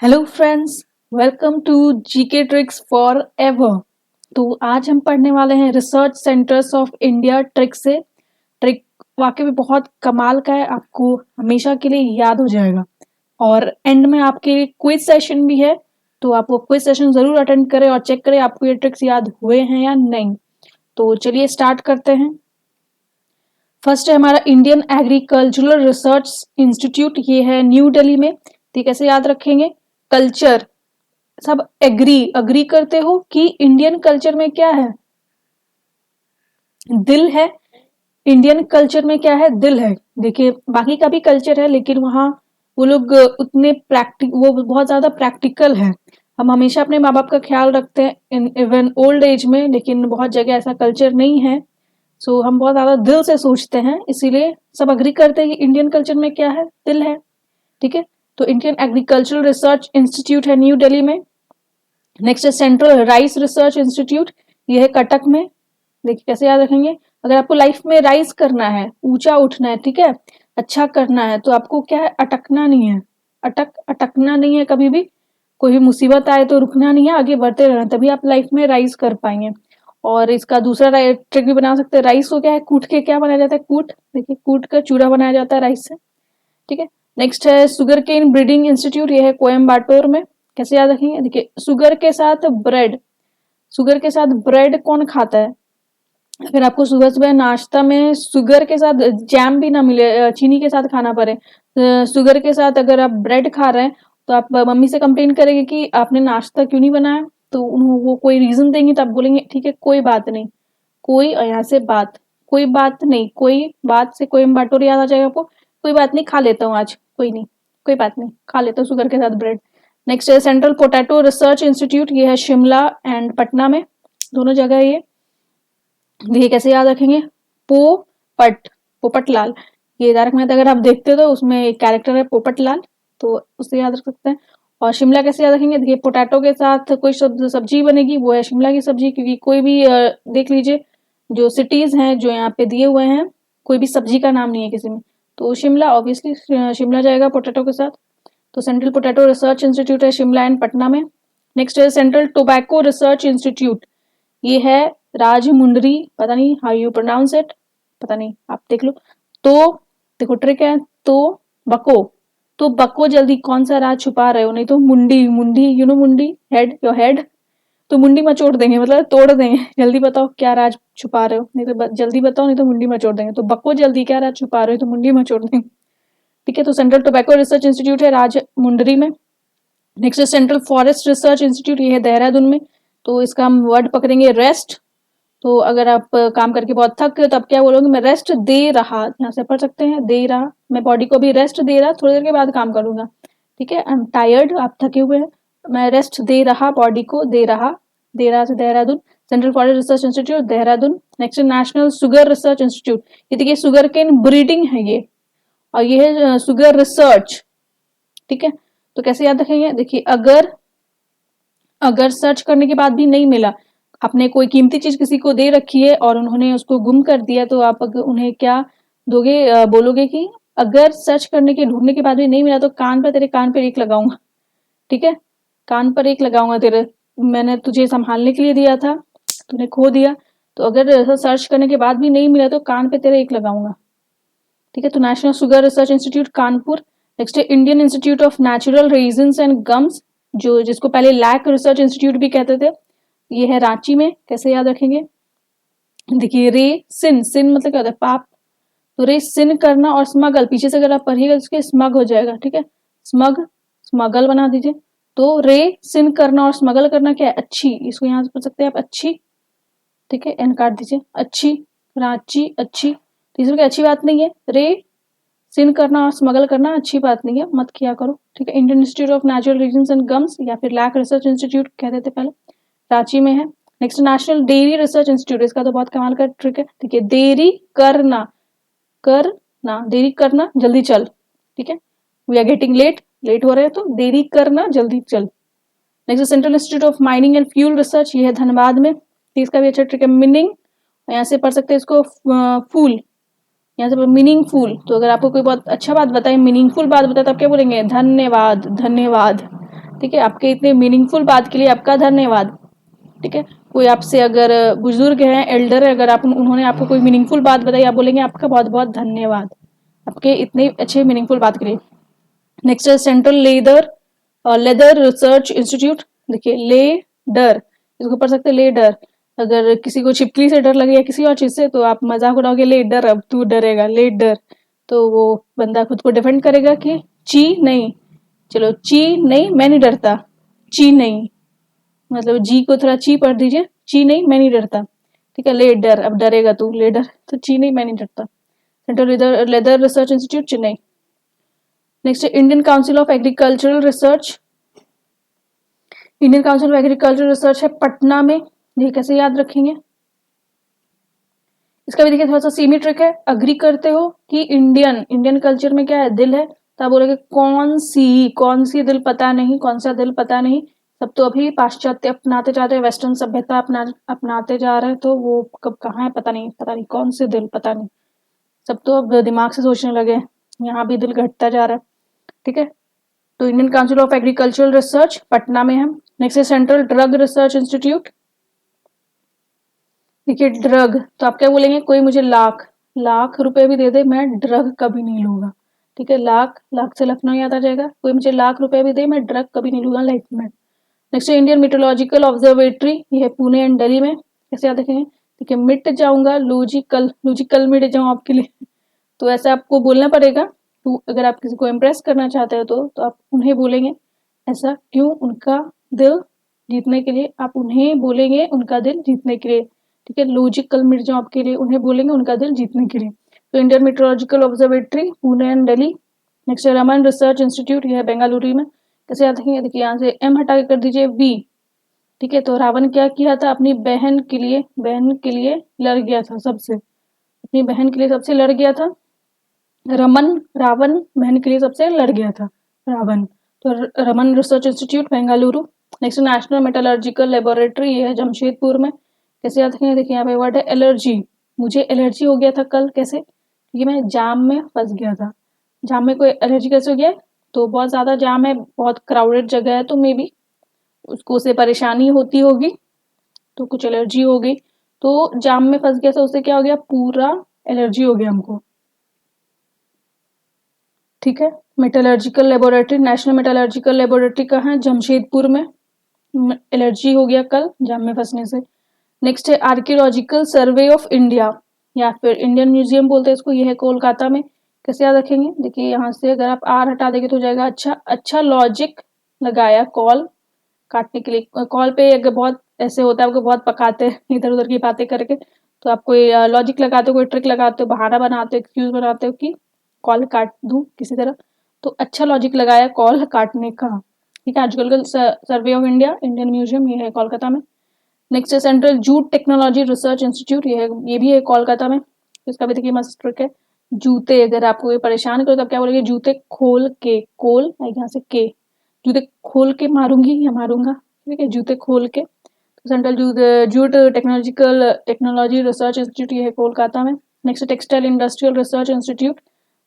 Hello friends, welcome to GK tricks forever एवर। तो आज हम पढ़ने वाले हैं research centres of India trick से। ट्रिक वाकई में बहुत कमाल का है, आपको हमेशा के लिए याद हो जाएगा। और एंड में आपके लिए क्विज सेशन भी है, तो आप वो क्विज सेशन जरूर अटेंड करें और चेक करें आपको ये ट्रिक्स याद हुए हैं या नहीं। तो चलिए स्टार्ट करते हैं। फर्स्ट है हमारा इंडियन एग्रीकल्चरल रिसर्च इंस्टीट्यूट, ये है न्यू दिल्ली में। तो कैसे याद रखेंगे? कल्चर, सब अग्री करते हो कि इंडियन कल्चर में क्या है? दिल है। इंडियन कल्चर में क्या है? दिल है। देखिए बाकी का भी कल्चर है, लेकिन वहाँ वो लोग उतने वो बहुत ज्यादा प्रैक्टिकल है। हम हमेशा अपने माँ बाप का ख्याल रखते हैं इवन ओल्ड एज में, लेकिन बहुत जगह ऐसा कल्चर नहीं है। सो हम बहुत ज्यादा दिल से सोचते हैं, इसीलिए सब अग्री करते हैं कि इंडियन कल्चर में क्या है? दिल है। ठीक है, तो इंडियन एग्रीकल्चरल रिसर्च इंस्टीट्यूट है न्यू दिल्ली में। नेक्स्ट है सेंट्रल राइस रिसर्च इंस्टीट्यूट, ये है कटक में। देखिए कैसे याद रखेंगे? अगर आपको लाइफ में राइज करना है, ऊंचा उठना है, ठीक है, अच्छा करना है, तो आपको क्या है? अटकना नहीं है। अटकना नहीं है कभी भी। कोई भी मुसीबत आए तो रुकना नहीं है, आगे बढ़ते रहना, तभी आप लाइफ में राइज कर पाएंगे। और इसका दूसरा ट्रिक भी बना सकते हैं। राइस को क्या है? कूट के क्या बनाया जाता है? कूट। देखिए कूट कर चूड़ा बनाया जाता है राइस से। ठीक है। नेक्स्ट है शुगर केन ब्रीडिंग इंस्टीट्यूट, ये है कोयम्बाटोर में। कैसे याद रखेंगे? देखिए शुगर के साथ ब्रेड, शुगर के साथ ब्रेड कौन खाता है? अगर आपको सुबह सुबह नाश्ता में शुगर के साथ जैम भी ना मिले, चीनी के साथ खाना पड़े, शुगर के साथ अगर आप ब्रेड खा रहे हैं, तो आप मम्मी से कंप्लेन करेंगे कि आपने नाश्ता क्यों नहीं बनाया। तो वो कोई रीजन देंगे, तो आप बोलेंगे ठीक है कोई बात नहीं। कोई यहाँ से बात, कोई बात नहीं, कोई बात से कोई बाटोर याद आ जाएगा आपको। कोई बात नहीं, खा लेता हूँ आज, कोई नहीं, कोई बात नहीं, खा लेता हूँ शुगर के साथ ब्रेड। नेक्स्ट है सेंट्रल पोटैटो रिसर्च इंस्टीट्यूट, ये है शिमला एंड पटना में, दोनों जगह है ये। देखिए कैसे याद रखेंगे? पोपट, पोपट लाल। ये तारक मेहता अगर आप देखते हो तो उसमें एक कैरेक्टर है पोपट लाल, तो उससे याद रख सकते हैं। और शिमला कैसे याद रखेंगे? देखिए पोटैटो के साथ कोई सब्जी बनेगी, वो है शिमला की सब्जी। क्योंकि कोई भी देख लीजिए, जो सिटीज हैं जो यहाँ पे दिए हुए हैं, कोई भी सब्जी का नाम नहीं है किसी में, तो शिमला ऑब्वियसली शिमला जाएगा पोटैटो के साथ। तो सेंट्रल पोटैटो रिसर्च इंस्टीट्यूट है शिमला एंड पटना में। नेक्स्ट है सेंट्रल टोबैको रिसर्च इंस्टीट्यूट, ये है राजमुंदरी, पता नहीं हाउ यू प्रोनाउंस इट, पता नहीं, आप देख लो। तो देखो ट्रिक है, तो बको, तो बको जल्दी, कौन सा राज छुपा रहे हो? नहीं तो मुंडी, मुंडी यू नो, मुंडी हेड, योर हेड, तो मुंडी मचोड़ देंगे, मतलब तोड़ देंगे। जल्दी बताओ क्या राज छुपा रहे हो, नहीं तो जल्दी बताओ, नहीं तो मुंडी मचोड़ देंगे। तो बको जल्दी, क्या राज छुपा रहे हो? तो मुंडी मचोड़ देंगे। ठीक है, तो सेंट्रल टोबैको रिसर्च इंस्टीट्यूट है राजमुंदरी में। नेक्स्ट है सेंट्रल फॉरेस्ट रिसर्च इंस्टीट्यूट, ये है देहरादून में। तो इसका हम वर्ड पकड़ेंगे रेस्ट। तो अगर आप काम करके बहुत थक गए तो आप क्या बोलोगे? मैं रेस्ट दे रहा, यहाँ से पढ़ सकते हैं, दे रहा, मैं बॉडी को भी रेस्ट दे रहा, थोड़ी देर के बाद काम करूंगा। ठीक है, आई एम टायर्ड, आप थके हुए हैं, मैं रेस्ट दे रहा बॉडी को, दे रहा, दे रहा से Dehradun. Central forest research institute Dehradun. Next national sugar research institute, ये देखिए शुगर केन ब्रीडिंग है ये, और ये है शुगर रिसर्च। ठीक है, तो कैसे याद रखेंगे? देखिए अगर अगर सर्च करने के बाद भी नहीं मिला, आपने कोई कीमती चीज किसी को दे रखी है और उन्होंने उसको गुम कर दिया, तो आप उन्हें क्या दोगे? बोलोगे कि अगर सर्च करने के ढूंढने के बाद भी नहीं मिला तो कान पर, तेरे कान पर एक लगाऊंगा। ठीक है, कान पर एक लगाऊंगा तेरे, मैंने तुझे संभालने के लिए दिया था, तूने खो दिया। तो अगर ऐसा सर्च करने के बाद भी नहीं मिला तो कान पे तेरे एक लगाऊंगा। ठीक है, तो national sugar research institute Kanpur. Next है Indian institute of natural resins and gums, जो जिसको पहले लैक रिसर्च इंस्टीट्यूट भी कहते थे, ये है रांची में। कैसे याद रखेंगे? देखिए रे सिन, सिन मतलब क्या होता है? पाप। तो रे सिन करना और स्मगल, पीछे से अगर आप पढ़िएगा तो उसके स्मग हो जाएगा। ठीक है, स्मग, स्मगल बना दीजिए। तो रे सिन करना और स्मगल करना क्या है? अच्छी, इसको यहाँ से पढ़ सकते हैं आप, अच्छी। ठीक है, एन काट दीजिए, अच्छी, रांची अच्छी। तीसरे की अच्छी बात नहीं है, रे सिन करना और स्मगल करना अच्छी बात नहीं है, मत किया करो। ठीक है, Indian institute of natural resins and gums, या फिर लैक रिसर्च इंस्टीट्यूट कहते थे पहले, रांची में है। Next national dairy research institute, इसका तो बहुत कमाल का ट्रिक है। ठीक है, देरी करना, करना, देरी करना, जल्दी चल। ठीक है, we are getting late, late हो रहे हैं तो देरी करना, जल्दी चल। Next central institute of mining and fuel research, ये है धनबाद में। इसका भी अच्छा ट्रिक है, मीनिंग, यहाँ से पढ़ सकते हैं इसको फूल, यहाँ से मीनिंगफुल। तो अगर आपको कोई बहुत अच्छा बात बताए, मीनिंगफुल बात बताए, तो आप क्या बोलेंगे? धन्यवाद, धन्यवाद। ठीक है, आपके इतने मीनिंगफुल बात के लिए आपका धन्यवाद। ठीक है, कोई आपसे अगर बुजुर्ग हैं, एल्डर है, अगर आप उन्होंने आपको कोई मीनिंगफुल बात बताई, आप बोलेंगे आपका बहुत बहुत धन्यवाद आपके इतने अच्छे मीनिंगफुल बात के लिए। नेक्स्ट है सेंट्रल लेदर रिसर्च इंस्टीट्यूट। देखिए लेडर, इसको पढ़ सकते हैं लेडर। अगर किसी को छिपकली से डर लगे या किसी और चीज से, तो आप मजाक उड़ाओगे ले डर, अब तू डरेगा ले डर, तो वो बंदा खुद को डिफेंड करेगा कि ची नहीं, चलो ची नहीं मैं नहीं डरता, ची नहीं, मतलब जी को थोड़ा ची पढ़ दीजिए, ची नहीं मैं नहीं डरता। ठीक है, ले डर, अब डरेगा तू ले डर, तो ची नहीं मैं नहीं डरता। Central leather research institute Chennai. Next Indian council of agricultural research. Indian council of agricultural research है पटना में। ये कैसे याद रखेंगे, इसका भी देखिए थोड़ा सा सीमी ट्रिक है। अग्री करते हो कि इंडियन कल्चर में क्या है, दिल है, तो आप बोलोगे कौन सी दिल पता नहीं, कौन सा दिल पता नहीं, सब तो अभी पाश्चात्य अपनाते जा रहे हैं, वेस्टर्न सभ्यता अपनाते जा रहे हैं, तो वो कब कहाँ है पता नहीं कौन से दिल पता नहीं, सब तो अब दिमाग से सोचने लगे, यहाँ भी दिल घटता जा रहा है। ठीक है, तो Indian council of agricultural research Patna में है। नेक्स्ट है सेंट्रल ड्रग रिसर्च इंस्टीट्यूट। देखिए ड्रग, तो आप क्या बोलेंगे, कोई मुझे लाख रुपए भी दे दे, मैं ड्रग कभी नहीं लूंगा। ठीक है, लाख से लखनऊ याद आ जाएगा, कोई मुझे लाख रुपए भी दे, मैं ड्रग कभी नहीं लूंगा लाइफ में। नेक्स्ट है इंडियन मीटरोलॉजिकल ऑब्जर्वेटरी, ये है पुणे एंड दिल्ली में। कैसे याद रखेंगे, ठीक है, मिट जाऊंगा लूजिकल मिट जाऊं आपके लिए, तो ऐसा आपको बोलना पड़ेगा। तो अगर आप किसी को इम्प्रेस करना चाहते हो तो आप उन्हें बोलेंगे ऐसा क्यों, उनका दिल जीतने के लिए, आप उन्हें बोलेंगे उनका दिल जीतने के लिए। ठीक है, लॉजिकल मिट जाओ आपके लिए, उन्हें बोलेंगे उनका दिल जीतने के लिए। तो Indian meteorological observatory Pune and Delhi. Next Raman research institute, यह है बेंगलुरु में। कैसे याद रखेंगे, देखिए यहाँ से एम हटा के कर दीजिए वी। ठीक है, तो रावण क्या किया था, अपनी बहन के लिए लड़ गया था सबसे, अपनी बहन के लिए सबसे लड़ गया था। रावण बहन के लिए सबसे लड़ गया था रावण। तो Raman research institute Bengaluru. Next national metallurgical laboratory, ये है जमशेदपुर में। कैसे याद रखेंगे, देखिए यहाँ पे वर्ड है एलर्जी, मुझे एलर्जी हो गया था कल, कैसे, क्योंकि मैं जाम में फंस गया था। जाम में कोई एलर्जी कैसे हो गया, तो बहुत ज्यादा जाम है, बहुत क्राउडेड जगह है, तो मे बी उसको उसे परेशानी होती होगी, तो कुछ एलर्जी हो गई, तो जाम में फंस गया था, उससे क्या हो गया, पूरा एलर्जी हो गया हमको। ठीक है, metallurgical laboratory, national metallurgical laboratory कहाँ है, जमशेदपुर में। एलर्जी हो गया कल जाम में फंसने से। नेक्स्ट है आर्कियोलॉजिकल सर्वे ऑफ इंडिया, या फिर इंडियन म्यूजियम बोलते हैं इसको, यह है कोलकाता में। कैसे याद रखेंगे, देखिए यहाँ से अगर आप आर हटा देंगे तो हो जाएगा अच्छा लॉजिक लगाया कॉल काटने के लिए। कॉल पे अगर बहुत ऐसे होता है, आपको बहुत पकाते हैं इधर उधर की बातें करके, तो आप कोई लॉजिक लगाते हो, कोई ट्रिक लगाते हो, बहाना बनाते हो, एक्सक्यूज बनाते हो कि कॉल काट दूं किसी तरह, तो अच्छा लॉजिक लगाया कॉल काटने का। ठीक है, archaeological survey of India, Indian museum, ये है कोलकाता में। नेक्स्ट है central jute technology research institute, ये भी है कोलकाता में। इसका भी देखिए मस्त ट्रिक है। जूते, अगर आपको ये परेशान करो तो आप क्या बोलेंगे, जूते खोल के, कोल यहाँ से के, जूते खोल के मारूंगी या मारूंगा। ठीक है, जूते खोल के। तो central jute technology research institute, ये है कोलकाता में। Next textile industrial research institute,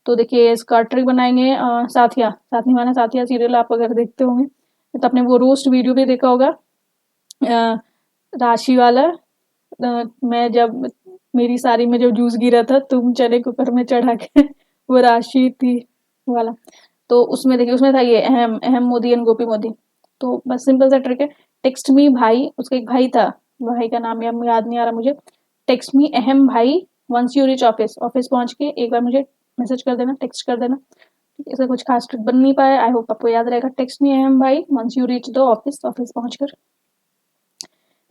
तो देखिए इसका ट्रिक बनाएंगे साथी माना साथिया सीरियल आप अगर देखते होंगे तो आपने वो रोस्ट वीडियो भी देखा होगा, राशि वाला। मैं जब मेरी साड़ी में जब जूस गिरा था, तुम चने कुकर में चढ़ा के वो राशि थी वाला, तो उसमें देखिए उसमें था ये अहम अहम मोदी एंड गोपी मोदी। तो बस सिंपल सा ट्रिक है, टेक्स्ट मी भाई, उसका एक भाई था, भाई का नाम याद नहीं आ रहा मुझे, टेक्स्ट मी अहम भाई once you reach office, office पहुंच के एक बार मुझे मैसेज कर देना, टेक्स्ट कर देना। इसका कुछ खास ट्रिक बन नहीं पाया, आई होप आपको याद रहेगा, टेक्स्ट मी अहम भाई once you reach the office, office पहुंचकर।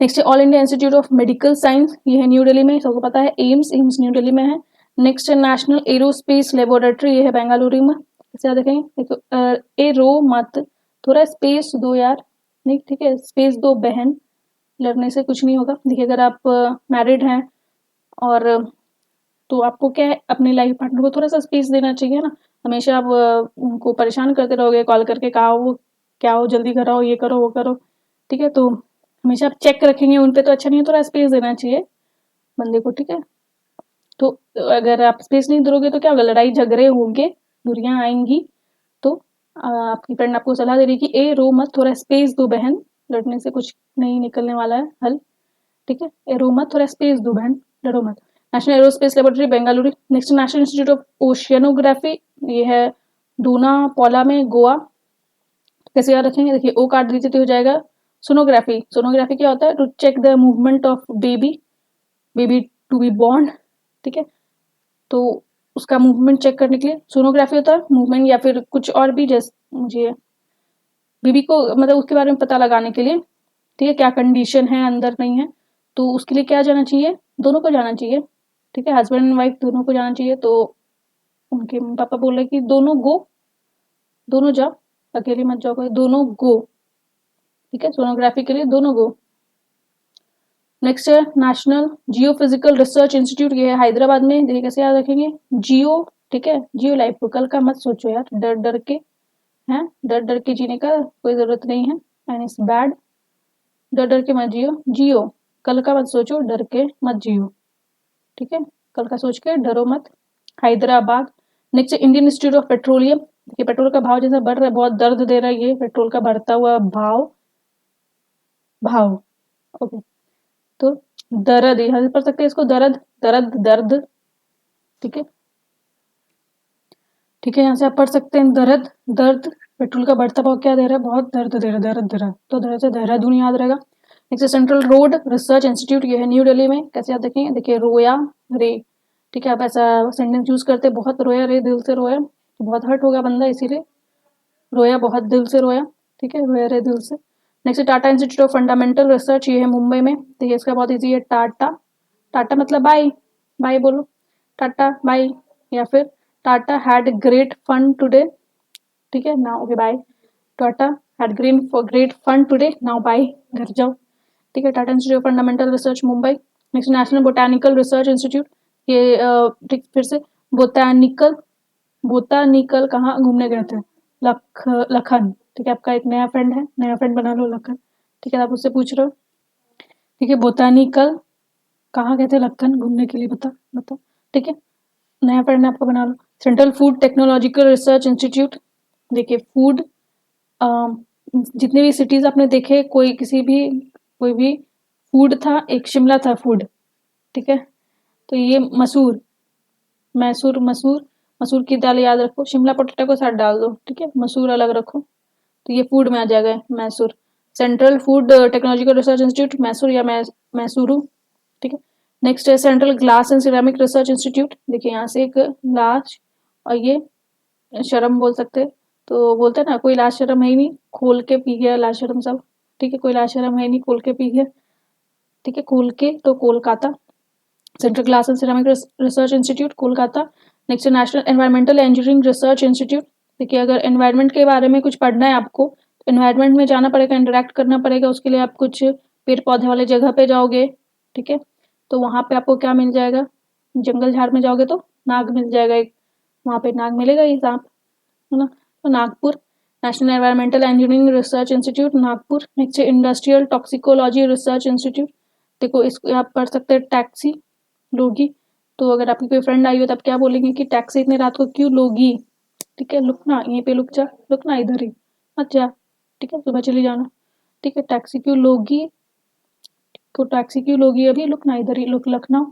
Next all India institute of medical science, ये है न्यू दिल्ली में, सबको पता है एम्स न्यू दिल्ली में है। नेक्स्ट है नेशनल एरोस्पेस लेबोरेटरी, ये है बेंगलुरु में। कैसे याद रखेंगे, देखो एरो मत, थोड़ा स्पेस दो यार, नहीं ठीक है, स्पेस दो बहन, लड़ने से कुछ नहीं होगा। देखिए अगर आप मैरिड हैं और तो आपको क्या है, अपने लाइफ पार्टनर को थोड़ा सा स्पेस देना चाहिए ना, हमेशा आप उनको परेशान करते रहोगे कॉल करके, कहा वो क्या हो, जल्दी कराओ, ये करो वो करो। ठीक है, तो हमेशा आप चेक रखेंगे उन पे तो अच्छा नहीं है, थोड़ा स्पेस देना चाहिए बंदे को। ठीक है, तो अगर आप स्पेस नहीं दोगे तो क्या होगा, लड़ाई झगड़े होंगे, दूरियां आएंगी, तो आपकी फ्रेंड आपको सलाह दे रही है कि ए रो मत, थोड़ा स्पेस दो बहन, लड़ने से कुछ नहीं निकलने वाला है हल, ठीक है। ए रो मत, थोड़ा स्पेस दो बहन, लड़ो मत। National aerospace laboratory Bengaluru. Next national institute of oceanography, ये है डूना पौला में, गोवा। कैसे याद रखेंगे, देखिए ओ काट दीजिए तो हो जाएगा सोनोग्राफी। सोनोग्राफी क्या होता है, to check the movement of baby to be born, ठीक है। तो उसका मूवमेंट चेक करने के लिए सोनोग्राफी होता है, मूवमेंट या फिर कुछ और भी, जैसे मुझे बेबी को मतलब उसके बारे में पता लगाने के लिए, ठीक है, क्या कंडीशन है, अंदर नहीं है, तो उसके लिए क्या जाना चाहिए, दोनों को जाना चाहिए, ठीक है, हस्बैंड एंड वाइफ दोनों को जाना चाहिए। तो उनके पापा बोल रहे कि दोनों गो, दोनों जाओ, अकेले मत जाओ, दोनों गो, ठीक है, सोनोग्राफी के लिए दोनों गो। नेक्स्ट है national geo physical research institute, ये है हैदराबाद में। देखिए कैसे याद रखेंगे, जियो, ठीक है, जियो लाइफ को कल का मत सोचो यार, डर डर के हैं, डर डर के जीने का कोई जरूरत नहीं है, एंड इट्स बैड, डर डर के मत जियो, जियो कल का मत सोचो, डर के मत जियो, ठीक है, कल का सोच के डरो मत। Hyderabad. Next Indian institute of petroleum, देखिए पेट्रोल का भाव जैसा बढ़ रहा है, बहुत दर्द दे रहा है ये पेट्रोल का बढ़ता हुआ भाव, भाव, ओके। तो दर्द, यहाँ से पढ़ सकते हैं इसको, दर्द, दर्द, दर्द, ठीक है, ठीक है, यहाँ से आप पढ़ सकते हैं दर्द, दर्द, पेट्रोल का बढ़ता भाव क्या दे रहा है, बहुत दर्द दे रहा है, दर्द दे रहा है, तो दर्द से देहरादून याद रहेगा। Next central road research institute, ये है न्यू दिल्ली में। कैसे याद देखेंगे, देखिए रोया रे, ठीक है, आप ऐसा सेंटेंस यूज करते, बहुत रोया रे, दिल से रोया, तो बहुत हर्ट होगा बंदा, इसीलिए रोया, बहुत दिल से रोया, ठीक है, रोया रे दिल से। Next Tata institute of fundamental research, ये है मुंबई में। देखिए इसका बहुत ईजी है, टाटा, टाटा मतलब बाय, बाय बोलो, टाटा बाय, या फिर tata had great fun today, ठीक है, now okay bye, tata had great fun today, now bye, घर जाओ, ठीक है। Tata institute of fundamental research Mumbai. Next national botanical research institute, ये ठीक फिर से बोटानिकल, बोटानिकल कहाँ घूमने गए थे, लखन, ठीक है, आपका एक नया फ्रेंड है, नया फ्रेंड बना लो लखन, ठीक है, आप उससे पूछ रहे हो, ठीक है, बोटानिकल कहाँ गए थे लखन घूमने के लिए, बता बता, ठीक है, नया फ्रेंड आपको बना लो। Central food technological research institute, देखिए फूड, जितने भी सिटीज आपने देखे, कोई किसी भी, कोई भी फूड था, एक शिमला था फूड, ठीक है, तो ये मसूर, मैसूर, मसूर, मसूर की दाल याद रखो, शिमला पोटैटो को साथ डाल दो, ठीक है, मसूर अलग रखो, तो ये फूड में आ जाएगा Mysore. Central food technological research institute Mysore या मैसूरू, ठीक है। नेक्स्ट है central glass and ceramic research institute, देखिए यहाँ से एक लाश, और ये शर्म बोल सकते हैं, तो बोलते हैं ना कोई लाश शर्म है ही नहीं, खोल के पी गया लाश शर्म सब, ठीक है, कोई लाश शर्म है नहीं, खोल के पी गया, ठीक है, खोल के तो Kolkata, central glass and ceramic research institute Kolkata. Next national environmental engineering research institute, देखिए अगर एनवायरमेंट के बारे में कुछ पढ़ना है आपको, तो एनवायरमेंट में जाना पड़ेगा, इंटरेक्ट करना पड़ेगा, उसके लिए आप कुछ पेड़ पौधे वाले जगह पे जाओगे, ठीक है, तो वहाँ पे आपको क्या मिल जाएगा, जंगल झाड़ में जाओगे तो नाग मिल जाएगा एक, वहाँ पे नाग मिलेगा, ये सांप, है ना, तो Nagpur, national environmental engineering research institute Nagpur. Next industrial toxicology research institute, देखो इसको आप पढ़ सकते हैं टैक्सी लोगी, तो अगर आपकी कोई फ्रेंड आई हो तो आप क्या बोलेंगे कि टैक्सी इतनी रात को क्यों लोगी, ठीक है, लुक ना यहीं पे, लुक जा, लुक ना इधर ही, मत जा, ठीक है, सुबह चली जाना, ठीक है, टैक्सी क्यों लोगी, तो टैक्सी क्यों लोगी अभी, लुक ना इधर ही, look Lucknow.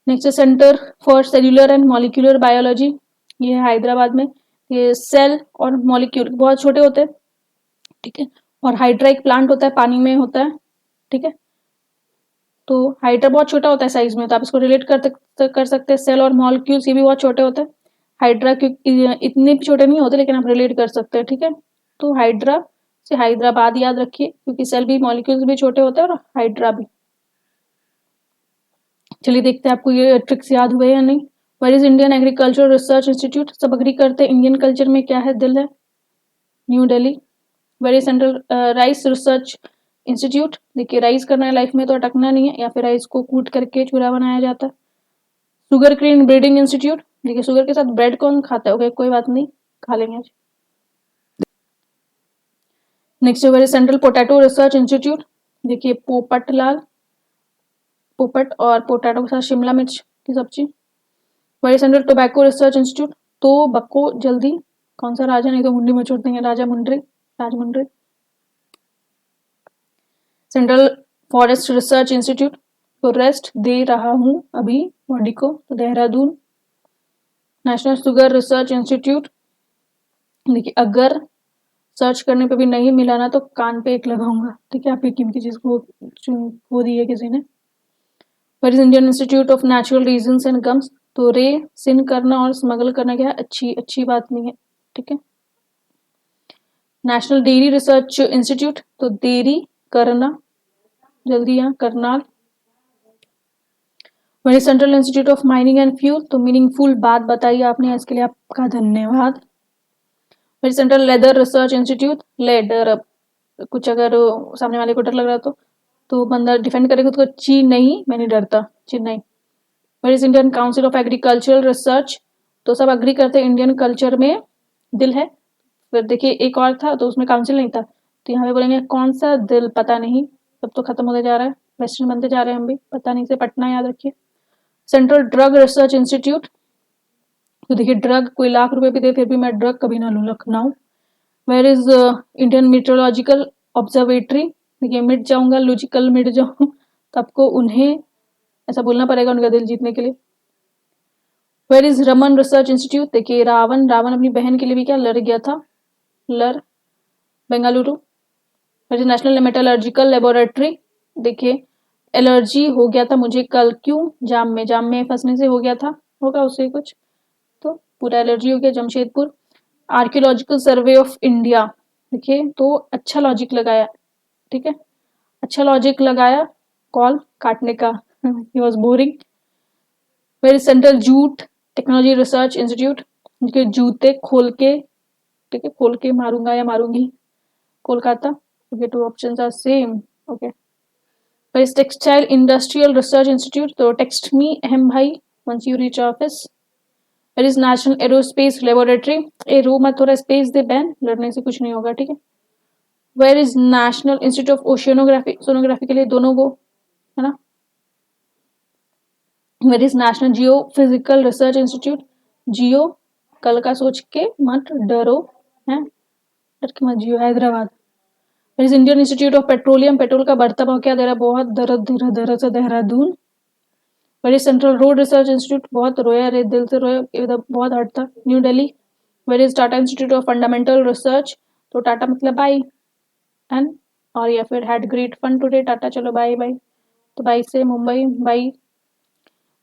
Next centre for cellular and molecular biology, ये है हैदराबाद में। ये सेल और मॉलिक्यूल बहुत छोटे होते हैं, ठीक है, और हाइड्रा एक प्लांट होता है, पानी में होता है, ठीक है, तो हाइड्रा बहुत छोटा होता है साइज में, तो आप इसको रिलेट कर सकते हैं, सेल और मॉलिक्यूल्स ये भी बहुत छोटे होते हैं, हाइड्रा क्योंकि इतने भी छोटे नहीं होते, लेकिन आप रिलेट कर सकते हैं, ठीक है, तो हाइड्रा से हैदराबाद याद रखिए, क्योंकि सेल भी मॉलिक्यूल्स भी छोटे होते हैं और हाइड्रा भी। चलिए देखते हैं आपको ये ट्रिक्स याद हुए या नहीं। Where is Indian agriculture research institute, सब अग्री करते हैं इंडियन कल्चर में क्या है, दिल है, New Delhi. Very central rice research institute, देखिए राइस करना है लाइफ में तो अटकना नहीं है, या फिर राइस को कूट करके चूरा बनाया जाता है। शुगर क्रेन ब्रीडिंग इंस्टीट्यूट, देखिए शुगर के साथ ब्रेड कौन खाता है, ओके कोई बात नहीं, खा लेंगे आज। Next very central potato research institute, देखिए पोपटलाल, पोपट और पोटैटो के साथ शिमला मिर्च की सब्जी। Very central tobacco research institute, तो बक्को जल्दी कौन सा राजा, नहीं तो मुंडी में छोड़ देंगे, राजा मुंडरी, राजमुंड्री। सेंट्रल फॉरेस्ट रिसर्च इंस्टीट्यूट को रेस्ट दे रहा हूँ अभी बॉडी को, तो Dehradun. National sugar research institute, देखिए अगर सर्च करने पे भी नहीं मिला ना तो कान पे एक लगाऊंगा, ठीक है, आपकी कीमती चीज खो दी है किसी ने। Where is Indian institute of natural resins and gums, तो रे सिन करना और स्मगल करना क्या है, अच्छी बात नहीं है, ठीक है। नेशनल डेयरी रिसर्च इंस्टीट्यूट, तो देरी करना, जल्दी यहाँ Karnal. Very central institute of mining and fuel, तो मीनिंगफुल बात बताई आपने, इसके लिए आपका धन्यवाद। Very central leather research institute, leather, कुछ अगर सामने वाले को डर लग रहा तो बंदा डिफेंड करे खुद को, ची नहीं, मैं नहीं डरता, Chennai. Very is Indian council of agricultural research, तो सब अग्री करते हैं इंडियन कल्चर में दिल है। फिर देखिए एक और था तो उसमें काउंसिल नहीं था, तो यहाँ पे बोलेंगे कौन सा दिल, पता नहीं, सब तो खत्म होते जा रहा है, वेस्टर्न बनते जा रहे हैं हम भी, पता नहीं से पटना याद रखिए। सेंट्रल ड्रग रिसर्च इंस्टीट्यूट, तो देखिए ड्रग कोई लाख रुपए भी दे फिर भी मैं ड्रग कभी ना लूँ, Lucknow. Where is Indian meteorological observatory, देखिए मिट जाऊंगा, लॉजिकल मिट जाऊँ तो आपको उन्हें ऐसा बोलना पड़ेगा उनका दिल जीतने के लिए। Where is Raman research institute, देखिए रावण अपनी बहन के लिए भी क्या लड़ गया था, लर, Bengaluru. Where is national metallurgical laboratory, देखिए एलर्जी हो गया था मुझे कल, क्यों, जाम में फंसने से हो गया था, होगा उससे कुछ, तो पूरा एलर्जी हो गया, Jamshedpur. Archaeological survey of India, देखिए तो अच्छा लॉजिक लगाया, ठीक है, अच्छा लॉजिक लगाया, कॉल काटने का he was boring. Very central jute technology research institute, उनके जूते खोल के, ठीक है, खोल के मारूंगा या मारूंगी, Kolkata. Okay, two options are same, okay. Very textile industrial research institute, तो टेक्स्ट मी अहम भाई once you reach office. Where is national aerospace laboratory, रो मत, थोड़ा स्पेस दे बैन, लड़ने से कुछ नहीं होगा, ठीक है। Where is national institute of oceanography, sonography के लिए दोनों को, है ना। Where is national geo physical research institute, geo कल का सोच के मत डरो, है, डर के मत जियो, Hyderabad. Where is Indian institute of petroleum, petrol का बढ़ता भाव क्या दे रहा है, बहुत दर्द से, Dehradun. Very central road research institute, बहुत रोया रे, दिल से रोया, इधर बहुत हर्ट था, new Delhi. Where is Tata institute of fundamental research, तो टाटा मतलब बाई, एंड और या फिर had great fun today, tata, चलो बाय बाय, तो बाई से Mumbai bye.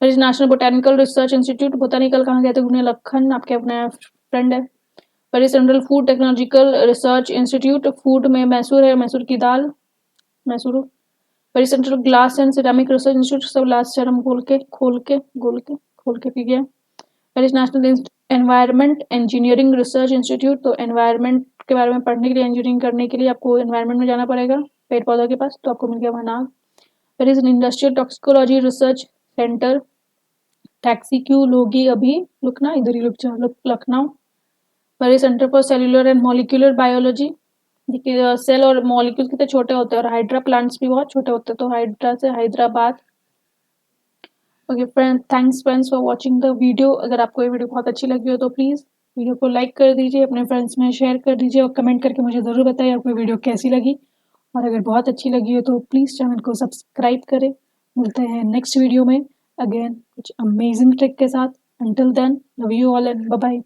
Where is national botanical research institute, botanical कहाँ गए थे घूमने, लखन, आपके अपने फ्रेंड है। Where is central food technological research institute, food में मैसूर है, मैसूर की दाल, Mysore. Very central glass and ceramic research institute, सब लास्ट शर्म खोल के पी गया। Where is national environment engineering research institute, तो एनवायरमेंट के बारे में पढ़ने के लिए, इंजीनियरिंग करने के लिए आपको एनवायरमेंट में जाना पड़ेगा, पेड़ पौधों के पास, तो आपको मिल गया वहां नाग। Where is industrial toxicology research centre, taxi क्यों लोगी अभी, रुकना इधर ही रुक जाओ, Lucknow. Where is centre for cellular and molecular biology, देखिए सेल और मॉलिक्यूल्स कितने छोटे होते हैं और हाइड्रा प्लांट्स भी बहुत छोटे होते हैं, तो हाइड्रा से Hyderabad. Okay friend, thanks friends for watching the video. अगर आपको ये वीडियो बहुत अच्छी लगी हो तो प्लीज़ वीडियो को लाइक कर दीजिए, अपने फ्रेंड्स में शेयर कर दीजिए और कमेंट करके मुझे ज़रूर बताइए आपको वीडियो कैसी लगी। और अगर बहुत अच्छी लगी हो तो प्लीज़ चैनल को सब्सक्राइब करें। मिलते हैं नेक्स्ट वीडियो में अगेन कुछ अमेजिंग ट्रिक के साथ। Until then, love you all and bye bye.